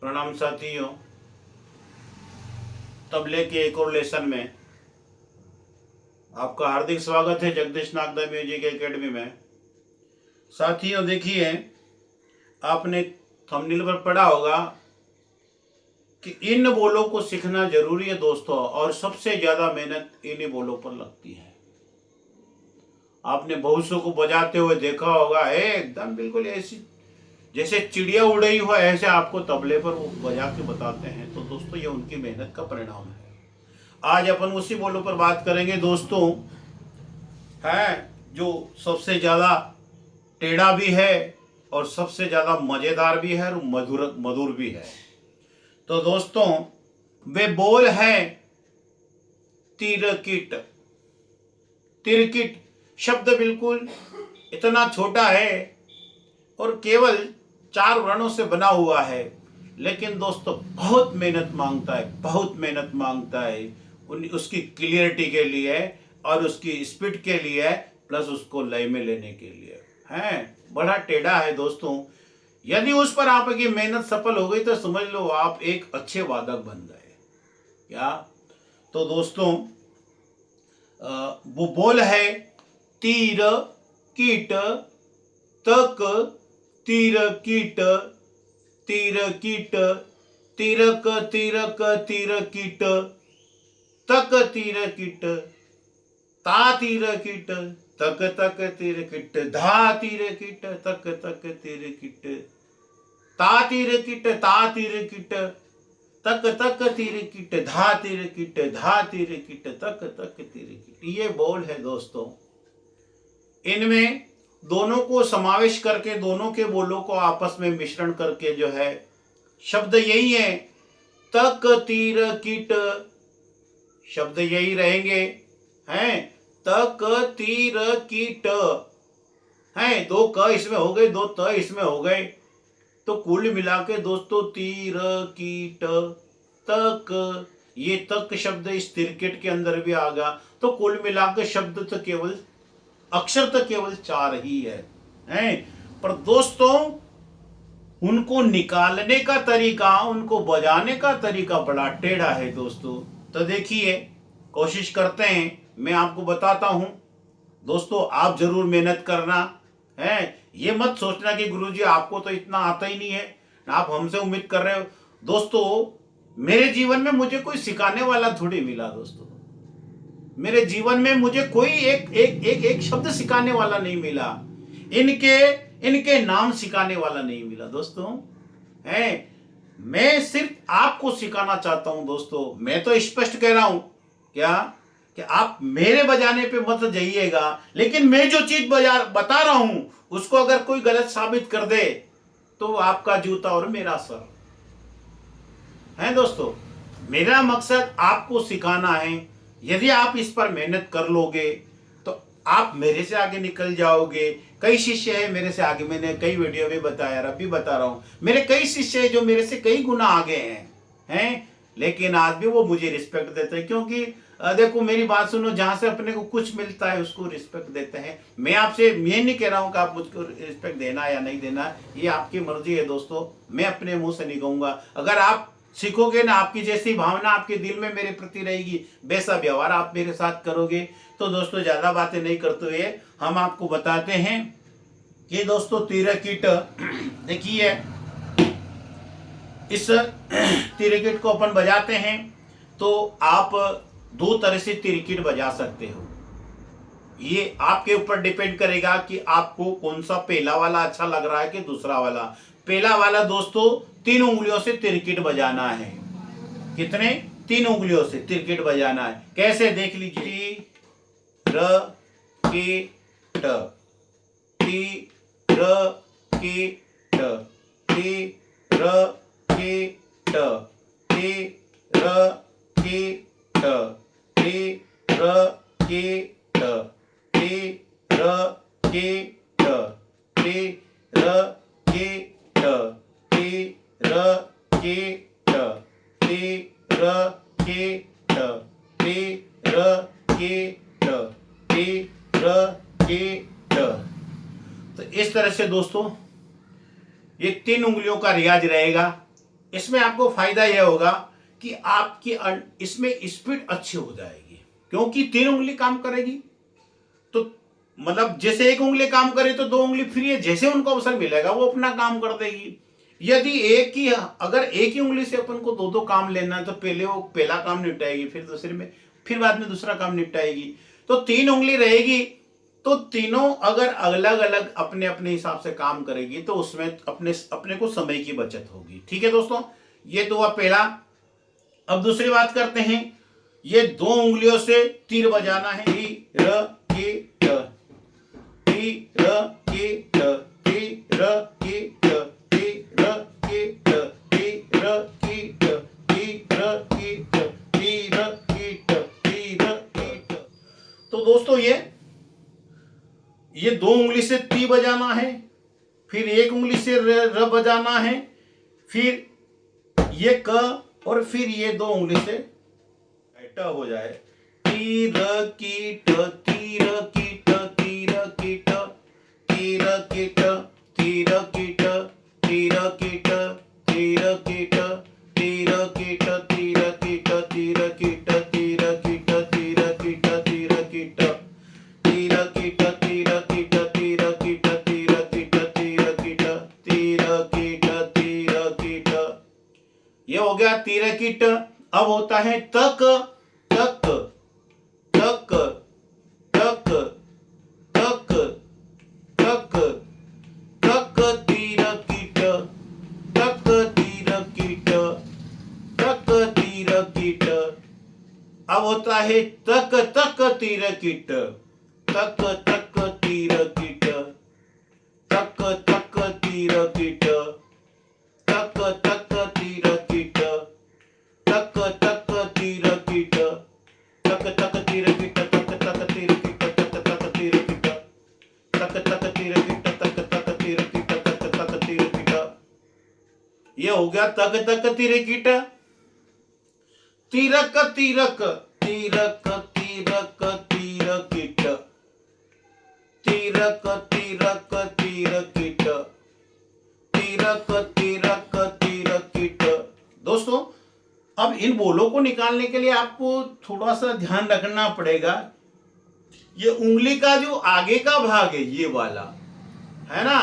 प्रणाम साथियों, तबले के एक और लेसन में आपका हार्दिक स्वागत है जगदीश नागदा म्यूजिक एकेडमी में। साथियों देखिए, आपने थंबनेल पर पढ़ा होगा कि इन बोलों को सीखना जरूरी है दोस्तों, और सबसे ज्यादा मेहनत इन्हीं बोलों पर लगती है। आपने बहुसों को बजाते हुए देखा होगा, एकदम बिल्कुल ऐसी जैसे चिड़िया उड़ रही हो, ऐसे आपको तबले पर वो बजा के बताते हैं। तो दोस्तों ये उनकी मेहनत का परिणाम है। आज अपन उसी बोलों पर बात करेंगे दोस्तों, है जो सबसे ज्यादा टेढ़ा भी है और सबसे ज्यादा मजेदार भी है और मधुर मधुर भी है। तो दोस्तों वे बोल है तिरकिट। तिरकिट शब्द बिल्कुल इतना छोटा है और केवल 4 वर्णों से बना हुआ है, लेकिन दोस्तों बहुत मेहनत मांगता है, बहुत मेहनत मांगता है उसकी क्लियरिटी के लिए और उसकी स्पीड के लिए, प्लस उसको लय में लेने के लिए। है बड़ा टेढ़ा है दोस्तों। यदि उस पर आपकी मेहनत सफल हो गई तो समझ लो आप एक अच्छे वादक बन गए। क्या? तो दोस्तों वो बोल है तीर कीट तक, तीर कीट, तीर कीट, तीरक तीरक तीर कीट, तक तीर कीट, ता तीर कीट, तक तक तीर कीट, धा तीर कीट, तक तक तीर कीट, ता तीर कीट, ता तीर कीट, तक तक तीर कीट, धा तीर कीट, धा तीर कीट, तक तक तीर कीट। ये बोल है दोस्तों। इनमें दोनों को समावेश करके, दोनों के बोलों को आपस में मिश्रण करके जो है शब्द यही है, तक तीर कीट। शब्द यही रहेंगे, हैं तक तीर कीट। हैं 2 क इसमें हो गए, 2 त इसमें हो गए, तो कुल मिला के दोस्तों तीर कीट तक। ये तक शब्द इस तिरकिट के अंदर भी आ गया, तो कुल मिला के शब्द तो केवल अक्षर तो केवल 4 ही है, हैं? पर दोस्तों उनको निकालने का तरीका, उनको बजाने का तरीका बड़ा टेढ़ा है दोस्तों। तो देखिए, कोशिश करते हैं, मैं आपको बताता हूं दोस्तों। आप जरूर मेहनत करना है। ये मत सोचना कि गुरुजी आपको तो इतना आता ही नहीं है, आप हमसे उम्मीद कर रहे हो। दोस्तों मेरे जीवन में मुझे कोई सिखाने वाला थोड़ी मिला दोस्तों। मेरे जीवन में मुझे कोई एक शब्द सिखाने वाला नहीं मिला, इनके नाम सिखाने वाला नहीं मिला दोस्तों। है मैं सिर्फ आपको सिखाना चाहता हूं दोस्तों। मैं तो स्पष्ट कह रहा हूं क्या कि आप मेरे बजाने पे मत जाइएगा, लेकिन मैं जो चीज बता रहा हूं उसको अगर कोई गलत साबित कर दे तो आपका जूता और मेरा सर है दोस्तों। मेरा मकसद आपको सिखाना है। यदि आप इस पर मेहनत कर लोगे तो आप मेरे से आगे निकल जाओगे। कई शिष्य है मेरे से आगे, मैंने कई वीडियो में बताया, अब भी बता रहा हूं। मेरे कई शिष्य है जो मेरे से कई गुना आगे हैं, लेकिन आज भी वो मुझे रिस्पेक्ट देते हैं, क्योंकि देखो मेरी बात सुनो, जहां से अपने को कुछ मिलता है उसको रिस्पेक्ट देते हैं। मैं आपसे ये नहीं कह रहा हूं कि आप मुझको रिस्पेक्ट देना या नहीं देना, ये आपकी मर्जी है दोस्तों। मैं अपने मुंह से नहीं कहूंगा। अगर आप सीखोगे ना, आपकी जैसी भावना आपके दिल में मेरे प्रति रहेगी, वैसा व्यवहार आप मेरे साथ करोगे। तो दोस्तों ज्यादा बातें नहीं करते हुए हम आपको बताते हैं कि दोस्तों तिरकिट देखिए, इस तिरकिट को अपन बजाते हैं तो आप 2 तरह से तिरकिट बजा सकते हो। ये आपके ऊपर डिपेंड करेगा कि आपको कौन सा पहला वाला अच्छा लग रहा है कि दूसरा वाला। पहला वाला दोस्तों 3 उंगलियों से तिरकिट बजाना है। कितने? 3 उंगलियों से तिरकिट बजाना है। कैसे? देख लीजिए, र की ट, टी र की ट, टी र की ट, टी र की ट, टी र की ट, टी र की ट, टी र की ट, टी र की ट, टी र की ट, टी र की ट, टी र की ट। तो इस तरह से दोस्तों ये 3 उंगलियों का रियाज रहेगा। इसमें आपको फायदा यह होगा कि आपकी इसमें स्पीड अच्छी हो जाएगी, क्योंकि 3 उंगली काम करेगी। तो मतलब जैसे एक उंगली काम करे तो 2 उंगली फ्री है, जैसे उनको अवसर मिलेगा वो अपना काम कर देगी। यदि अगर एक ही उंगली से अपन को दो दो काम लेना है तो पहले वो पहला काम निपटाएगी, फिर दूसरे में, फिर बाद में दूसरा काम निपटाएगी। तो 3 उंगली रहेगी तो तीनों अगर अलग अलग अपने अपने हिसाब से काम करेगी तो उसमें अपने अपने को समय की बचत होगी। ठीक है दोस्तों, ये तो हुआ पहला। अब दूसरी बात करते हैं। ये 2 उंगलियों से तीर बजाना है। टी र की ट, टी र की ट, टी र की ट, टी र की ट, टी र की ट, टी र की ट, टी र की ट, टी र की ट। तो दोस्तों ये 2 उंगली से ती बजाना है, फिर 1 उंगली से र बजाना है, फिर ये क, और फिर ये 2 उंगली से ट हो जाए। ती र की ट, ती र की ट, ती र की ट, ती र की ट, ती र की ट, ती र की ट, ती र की ट, ती र की ट, ती र की ट, ती र की ट, ती र की ट, ती र की ट, ती र की ट, ती र की ट, ती र की ट, ती र की ट, ती र की ट, ती र की ट, ती र की ट, ती र की ट। ये हो गया तीर की ट। अब होता है तक तक तक तक तक तक तक तीर की ट, तक तीर की ट, तक तीर की ट। अब होता है तक तक तीर की ट, तक तक तीर की ट, तक तक तीर की ट, तक तक तीर की ट, तक तक तीर की ट, तक तक तीर की ट, तक तक तीर की ट, तक तक तीर की ट, तक तक तीर की ट, तक तक तीर की ट, तक तक तीर की ट। ये हो गया तक तक तीर की ट। तीरक तीरक तीरक तीरक तीर की ट, तीरक तीरक तीर की ट, तीरक तीरक तीर की ट। दोस्तों अब इन बोलों को निकालने के लिए आपको थोड़ा सा ध्यान रखना पड़ेगा। ये उंगली का जो आगे का भाग है ये वाला है ना,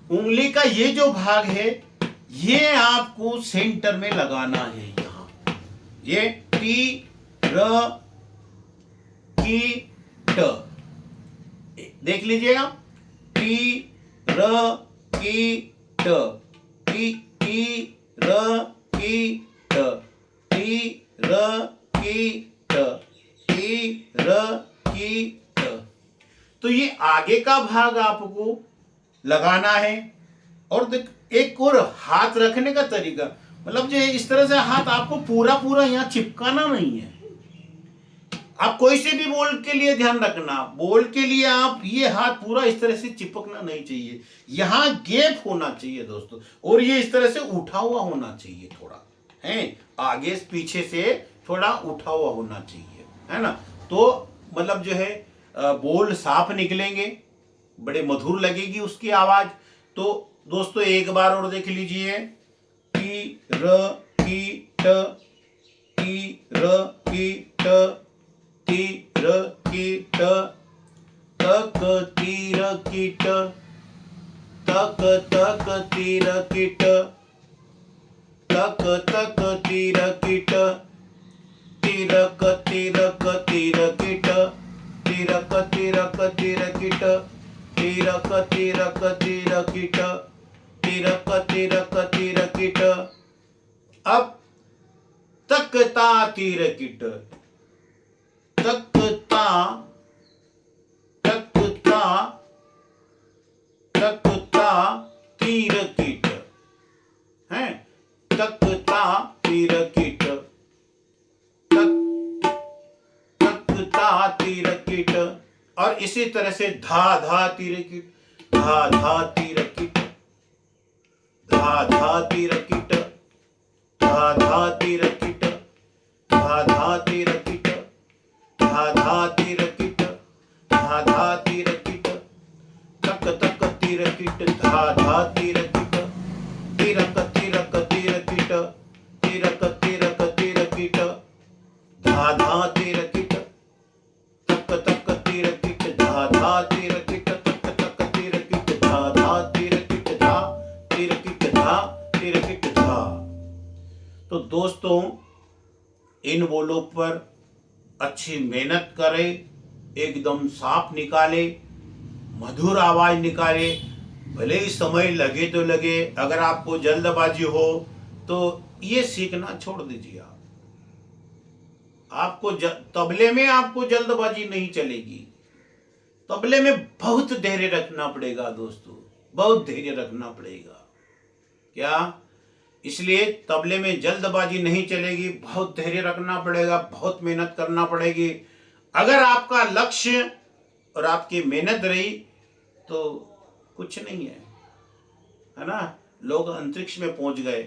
उंगली का ये जो भाग है ये आपको सेंटर में लगाना है। यहां ये टी र की ट, देख लीजिएगा, टी र की ट, टी टी र की ट, टी र की ट, टी र की ट। तो ये आगे का भाग आपको लगाना है। और देख एक और हाथ रखने का तरीका, मतलब जो इस तरह से हाथ आपको पूरा पूरा यहाँ चिपकाना नहीं है। आप कोई से भी बोल के लिए ध्यान रखना, बोल के लिए आप ये हाथ पूरा इस तरह से चिपकना नहीं चाहिए, यहां गैप होना चाहिए दोस्तों। और ये इस तरह से उठा हुआ होना चाहिए, थोड़ा है आगे पीछे से थोड़ा उठा हुआ होना चाहिए, है ना। तो मतलब जो है बोल साफ निकलेंगे, बड़े मधुर लगेगी उसकी आवाज। तो दोस्तों एक बार और देख लीजिए। टी र की ट, टी र की ट, टी र की ट, तक तीर की ट, तक तक तीर की ट, तक तक तीर की ट, तीरक तीरक तीर की ट, तीरक तीरक तीर की ट, तीरक तीरक तीर की ट, तीरक तीरक तीर की ट। अब तकता तीर की ट, तकता तकता तकता तीर की ट, है तकता तीर की ट, तकता तीर की ट। और इसी तरह से धा धा तीर की, धा धा तीर की ट, धा धा तीर की ट, धा धा तीर की ट, धा धा तीर की ट, धा धा तीर की ट, धा धा तीर की ट, तक तक तीर की ट, धा धा तीर की ट, तीरक तीरक तिरकिट धा। तो दोस्तों इन बोलों पर अच्छी मेहनत करें, एकदम साफ निकाले, मधुर आवाज निकाले। भले ही समय लगे तो लगे, अगर आपको जल्दबाजी हो तो ये सीखना छोड़ दीजिए। आपको तबले में आपको जल्दबाजी नहीं चलेगी। तबले में बहुत धैर्य रखना पड़ेगा दोस्तों, बहुत धैर्य रखना पड़ेगा। क्या? इसलिए तबले में जल्दबाजी नहीं चलेगी, बहुत धैर्य रखना पड़ेगा, बहुत मेहनत करना पड़ेगी। अगर आपका लक्ष्य और आपकी मेहनत रही तो कुछ नहीं है ना। लोग अंतरिक्ष में पहुंच गए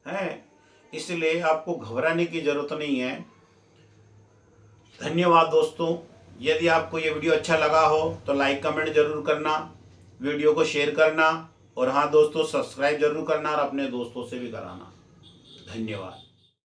हैं, इसलिए आपको घबराने की जरूरत नहीं है। धन्यवाद दोस्तों। यदि आपको ये वीडियो अच्छा लगा हो तो लाइक कमेंट जरूर करना, वीडियो को शेयर करना, और हाँ दोस्तों सब्सक्राइब जरूर करना और अपने दोस्तों से भी कराना। धन्यवाद।